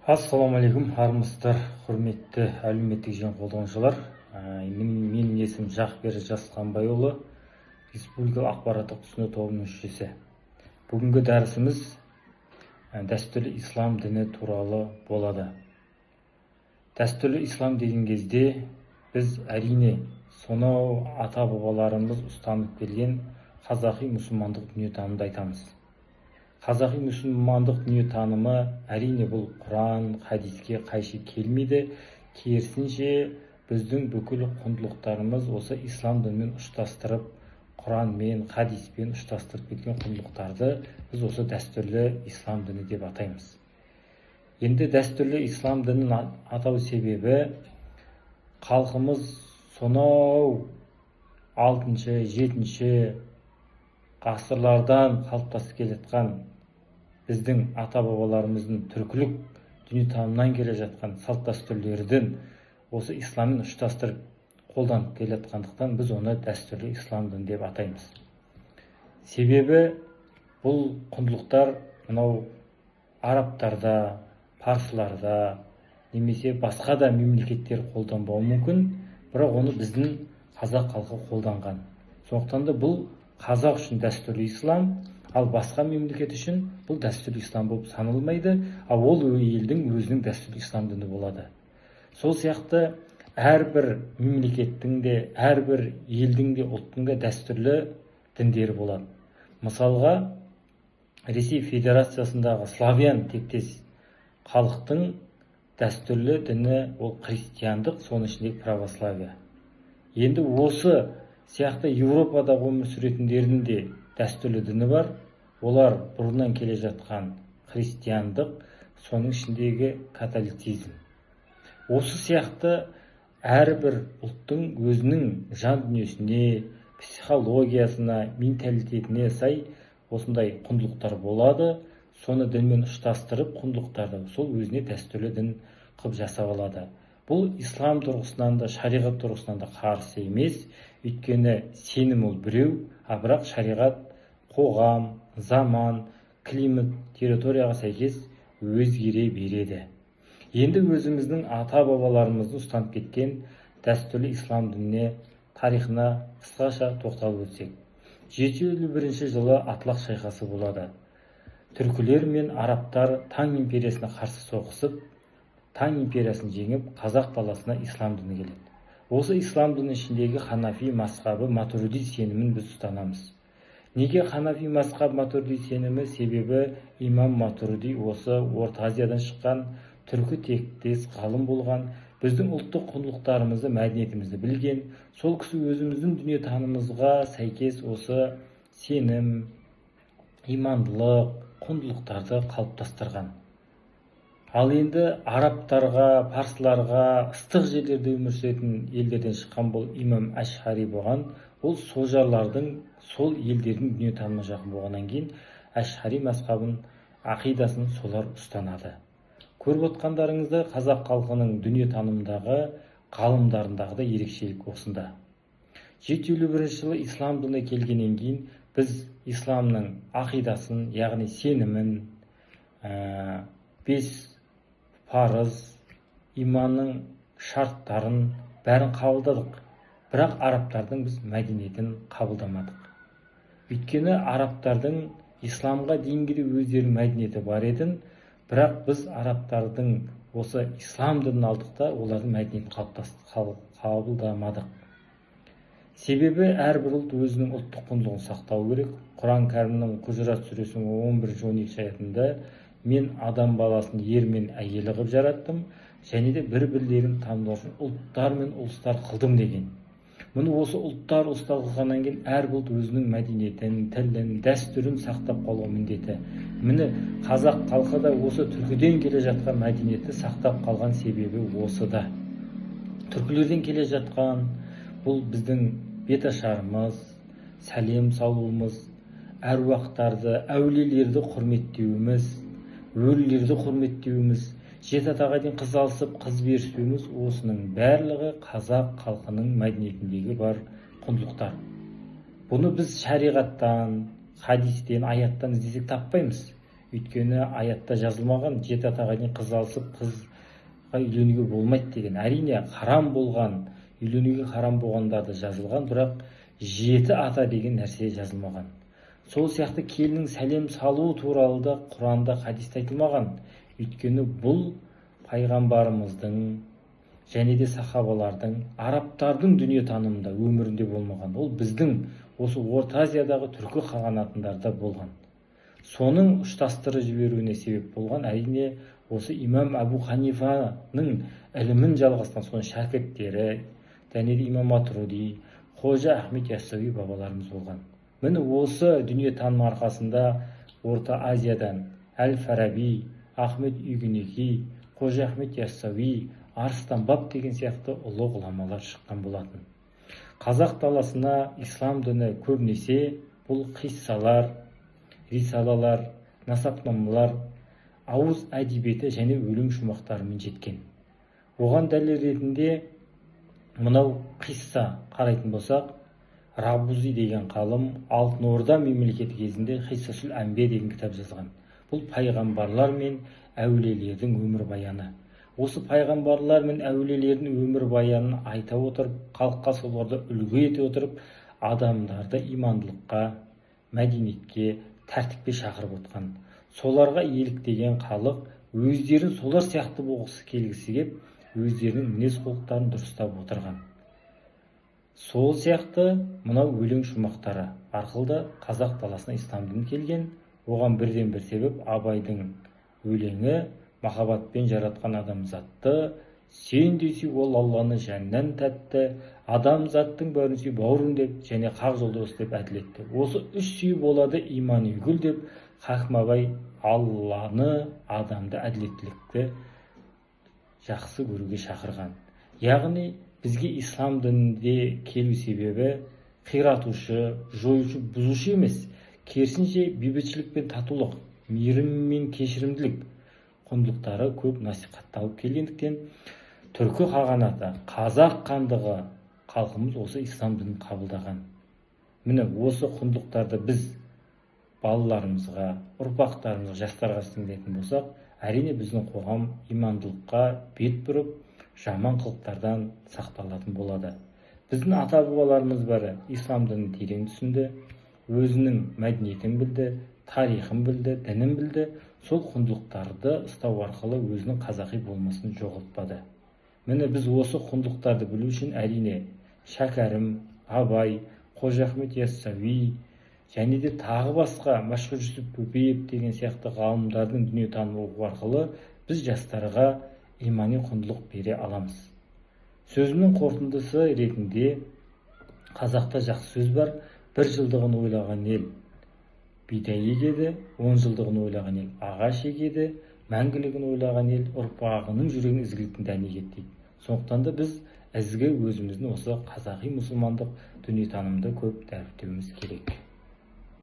Ассалаумағалейкум, армысыздар, құрметті әлеуметтік желі қолданушылар. Менің есімім Жақбер Жасқанбайұлы, республикалық ақпараттық түсіндіру тобының мүшесі. Бүгінгі дәрісіміз дәстүрлі ислам діні туралы болады. Дәстүрлі ислам деген кезде біз әрине сонау ата-бабаларымыз ұстанып келген қазақи мұсылмандық дүниетанымды айтамыз. Қазақи мұсылмандық дүниетанымы әрине бұл Құран, хадиске қайшы келмейді. Керісінше біздің бүкіл құндылықтарымыз осы ислам дінімен ұштастырып, Құранмен, хадиспен ұштастырып кеткен құндылықтарды біз осы дәстүрлі ислам діні деп атаймыз. Енді дәстүрлі ислам дінін атау себебі халқымыз сонау 6-7 ғасырлардан қалыптасып келе жатқан біздің ата-бабаларымыздың түркілік дүниетанымынан келе жатқан салт дәстүрлердің осы исламмен ұштастырып қолданып келе жатқандықтан біз оны дәстүрлі ислам діні деп атаймыз. Себебі бұл құндылықтар мынау арабтарда, парсыларда немесе басқа да мемлекеттер қолданбауы мүмкін, бірақ оны біздің қазақ халқы қолданған. Сондықтан да бұл қазақ үшін дәстүрлі ислам, ал басқа мемлекет үшін бұл дәстүрлі ислам болып саналмайды, ал ол елдің өзінің дәстүрлі ислам діні болады. Сол сияқты әрбір мемлекеттің де, әрбір елдің де, ұлттың да дәстүрлі діндері болады. Мысалға, Ресей Федерациясындағы славян тектес халықтың дәстүрлі діні ол христиандық, соның ішіндегі православие. Енді осы сияқты Еуропада өмір сүретіндердің де дәстүрлі діні бар. Олар бұрыннан келе жатқан христиандық, соның ішіндегі католицизм. Осы сияқты әрбір ұлттың өзінің жан дүниесіне, психологиясына, менталитетіне сай осындай құндылықтар болады. Соны дінмен ұштастырып құндылықтарды сол өзіне дәстүрлі дін қып жасап алады. Бұл ислам тұрғысынан да, шариғат тұрғысынан да қарсы емес. Өйткені сенім ол біреу, бірақ шариғат қоғам, заман, климат, территорияға сәйкес өзгере береді. Енді өзіміздің ата-бабаларымызды ұстанып кеткен дәстүрлі ислам дініне, тарихына қысқаша тоқталып өтсек. 751 жылы Атлақ шайқасы болады. Түркілер мен арабтар Таң империясына қарсы соғысып, Таң империясын жеңіп, қазақ даласына ислам діні келеді. Осы ислам діні ішіндегі ханафи мазхабы, матуриди сенімін біз ұстанамыз. Неге ханафи мазхаб, матуриди сенімі? Себебі имам Матуриди осы Орта Азиядан шыққан түркі тектес ғалым болған, біздің ұлттық құндылықтарымызды, мәдениетімізді білген. Сол кісі өзіміздің дүниетанымымызға сәйкес осы сенім, имандылық, құндылықтарды қалыптастырған. Ал енді арабтарға, парсыларға, ыстық жерлерде өмір сүретін елдерден шыққан бұл имам Ашғари болған. Ол сожарлардың, сол елдердің дүниетанымына жақын болғаннан кейін Ашғари мазхабын, ақидасын солар ұстанады. Көріп отқандарыңызда қазақ халқының дүниетанымындағы ғалымдарындағы да ерекшелік осында. 751 жылы ислам діні келгеннен кейін біз исламның ақидасын, яғни сенімін, 5 парыз, иманның шарттарын бәрін қабылдадық. Бірақ арабтардың біз мәдениетін қабылдамадық. Өйткені арабтардың исламға дейінгі де өздерінің мәдениеті бар еді, бірақ біз арабтардың осы ислам дінін алдық та олардың мәдениетін қабылдамадық. Себебі әрбір ұлт өзінің ұлттық құндылығын сақтау керек. Құран кәрімнің Құжрат сүресінің 11-12 аятында мен адам баласын ер мен әйелі қылып жараттым, және де бір-бірлерін танымау ұлттар мен ұлыстар қылдым деген. Мұны осы ұлттар, ұлыстар қылғаннан кейін әрбір ұлт өзінің мәдениетін, тілін, дәстүрін сақтап қалуға міндетті. Міне қазақ халқы да осы түркіден келе жатқан мәдениетті сақтап қалған себебі осы да. Түркілерден келе жатқан бұл біздің беташарымыз, сәлем салуымыз, әруақтарды, әулиелерді құрметтеуіміз, өлілерді құрметтеуіміз, жеті атаға дейін қыз алысып, қыз берісуіміз, осының барлығы қазақ халқының мәдениетіндегі бар құндылықтар. Бұны біз шариғаттан, хадистен, аяттан іздесек таппаймыз. Өйткені аятта жазылмаған 7 атаға дейін қыз алысып қызға үйленуге болмайды деген. Әрине харам болған, үйленуге харам болғандарды жазылған, бірақ 7 ата деген нәрсе жазылмаған. Сол сияқты келіннің сәлем салу туралы да Құранда, хадисте айтылмаған. Өйткені бұл пайғамбарымыздың және де сахабалардың, арабтардың дүниетанымында, өмірінде болмаған. Ол біздің осы Орта Азиядағы түркі қағанатындарда болған. Соның ұштастырып жіберуіне себеп болған әрине осы имам Абу Ханифаның ілімін жалғастырған соның шәкірттері, және де имам Матруди, Қожа Ахмет Яссауи бабаларымыз болған. Міне осы дүниетаным арқасында Орта Азиядан Әл-Фараби, Ахмет Югенеки, Қожа Ахмет Яссауи, Арыстан Баб деген сияқты ұлы ғұламалар шыққан болатын. Қазақ даласына ислам діні көбінесе бұл қиссалар, рисалалар, насапнамалар, ауыз әдебиеті және өлең шумақтарымен жеткен. Оған дәлел ретінде мынау қисса қарайтын болсақ, Рабузи деген ғалым Алтын Орда мемлекеті кезінде Қиссасул Әмбия деген кітап жазған. Бұл пайғамбарлар мен әулиелердің өмір баяны. Осы пайғамбарлар мен әулиелердің өмір баянын айта отырып, халыққа соларды үлгі ете отырып, адамдарды имандылыққа, мәдениетке, тәртіпке шақырып отқан. Соларға еліктеген халық өздерін солар сияқты болғысы келгісі кеп, өздерінің мінез құлықтарын дұрыстап отырған. Сол сияқты мынау өлең шумақтары арқылы қазақ даласына ислам діні келген. Оған бірден бір себеп Абайдың өлеңі махаббатпен жаратқан адамзатты, сен де сүй ол Алланы жаннан тәтті, адамзаттың бәрін сүй бауырым деп, және хақ жолда өс деп әділетті. Осы үш сүй болады имани гүл деп, Хакім Абай Алланы, адамды, әділеттілікті жақсы көруге шақырған. Яғни бізге ислам дінінде келу себебі қиратушы, жоюшы, бұзушы емес, керісінше бейбітшілік пен татулық, мейірім мен кешірімділік құндылықтары көп насихатталып келгендіктен түркі қағанаты, қазақ хандығы халқымыз осы ислам дінін қабылдаған. Міне осы құндылықтарды біз балаларымызға, ұрпақтарымызға, жастарға сіңіретін болсақ, әрине біздің қоғам имандылыққа бет бұрып, жаман қылықтардан сақталатын болады. Біздің ата-бабаларымыз бәрі ислам дінін терең түсінді, өзінің мәдениетін білді, тарихын білді, дінін білді. Сол құндылықтарды ұстау арқылы өзінің қазақи болмысын жоғалтпады. Міне біз осы құндылықтарды білу үшін әрине Шәкәрім, Абай, Қожа Ахмет Яссауи және де тағы басқа Мәшһүр Жүсіп Көпеев деген сияқты ғалымдардың дүниетанымын оқу арқылы біз жастарға имани құндылық бере аламыз. Сөзімнің қорытындысы ретінде қазақта жақсы сөз бар: бір жылдығын ойлаған ел бидай егеді, 10 жылдығын ойлаған ел ағаш егеді, мәңгілігін ойлаған ел ұрпағының жүрегін ізгіліктің дәнегі егеді дейді. Сондықтан да біз ізгі өзіміздің осы қазақи мұсылмандық дүниетанымды көп дәріптеуіміз керек.